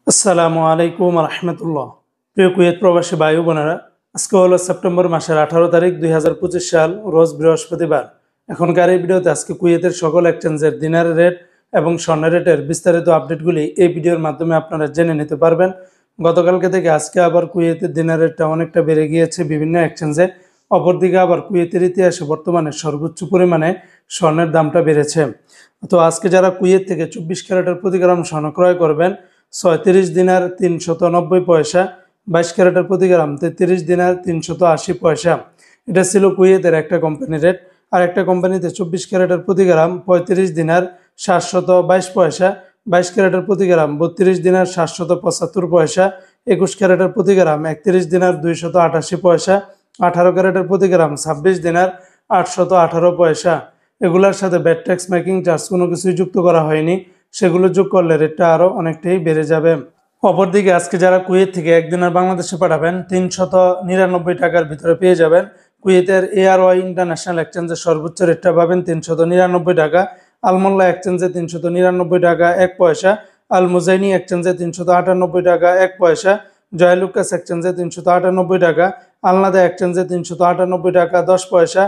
আসসালামু আলাইকুম রহমতুল্লাহ। প্রিয় কুয়েত প্রবাসী ভাই বোনেরা, আজকে হলো সেপ্টেম্বর মাসের 18 তারিখ 2025 সাল, রোজ বৃহস্পতিবার। এখনকার এই ভিডিওতে আজকে কুয়েতের সকল এক্সচেঞ্জের দিনার রেট এবং স্বর্ণের রেটের বিস্তারিত আপডেটগুলি এই ভিডিওর মাধ্যমে আপনারা জেনে নিতে পারবেন। গতকালকে থেকে আজকে আবার কুয়েতের দিনার রেটটা অনেকটা বেড়ে গিয়েছে বিভিন্ন এক্সচেঞ্জে। অপরদিকে আবার কুয়েতের ইতিহাসে বর্তমানে সর্বোচ্চ পরিমাণে স্বর্ণের দামটা বেড়েছে। তো আজকে যারা কুয়েত থেকে 24 ক্যারেটের প্রতি গ্রাম স্বর্ণ ক্রয় করবেন, 36 দিনার 390 পয়সা, 22 ক্যারেটের প্রতি গ্রাম 33 দিনার 380 পয়সা। এটা ছিল কুয়েতের একটা কোম্পানি রেট। আর একটা কোম্পানিতে 24 ক্যারেটের প্রতি গ্রাম 35 দিনার 722 পয়সা, 22 ক্যারেটের প্রতি গ্রাম 32 দিনার 775 পয়সা, 21 ক্যারেটের প্রতি গ্রাম 31 দিনার 288 পয়সা, 18 ক্যারেটের প্রতি গ্রাম 26 দিনার 818 পয়সা। এগুলোর সাথে ব্যাট ট্যাক্স মেকিং চার্জ কোনো কিছুই যুক্ত করা হয়নি, সেগুলো যোগ করলে রেটটা আরও অনেকটাই বেড়ে যাবে। অপরদিকে আজকে যারা কুয়েত থেকে একদিনের বাংলাদেশে পাঠাবেন 399 টাকার ভিতরে পেয়ে যাবেন। কুয়েতের ARY ইন্টারন্যাশনাল এক্সচেঞ্জের সর্বোচ্চ রেটটা পাবেন 399 টাকা, আলমোল্লা এক্সচেঞ্জে 399 টাকা 1 পয়সা, আল মুজাইনি এক্সচেঞ্জে 398 টাকা 1 পয়সা, জয়লুকাস এক্সচেঞ্জে 398 টাকা, আলনাদা এক্সচেঞ্জে 398 টাকা 10 পয়সা,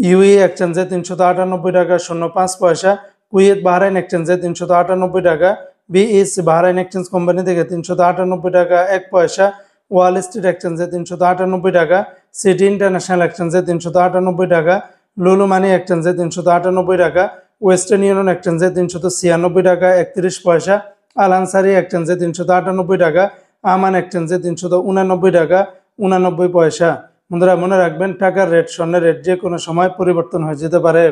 ইউএ এক্সচেঞ্জে 398 টাকা 05 পয়সা, কুয়েত বাহরাইন এক্সচেঞ্জে 398 টাকা, বিএস বাহরাইন এক্সচেঞ্জ কোম্পানি থেকে 398 টাকা 1 পয়সা, ওয়াল স্ট্রিট এক্সচেঞ্জে 398 টাকা, সিটি ইন্টারন্যাশনাল এক্সচেঞ্জে 398 টাকা, লুলু মানি এক্সচেঞ্জে 398 টাকা, ওয়েস্টার্ন ইউনিয়ন এক্সচেঞ্জে 396 টাকা 31 পয়সা, আল আনসারি এক্সচেঞ্জে 398 টাকা, আমান এক্সচেঞ্জে 389 টাকা 89 পয়সা। বন্ধুরা মনে রাখবেন, টাকার রেট, স্বর্ণের রেট যে কোনো সময় পরিবর্তন হয়ে যেতে পারে।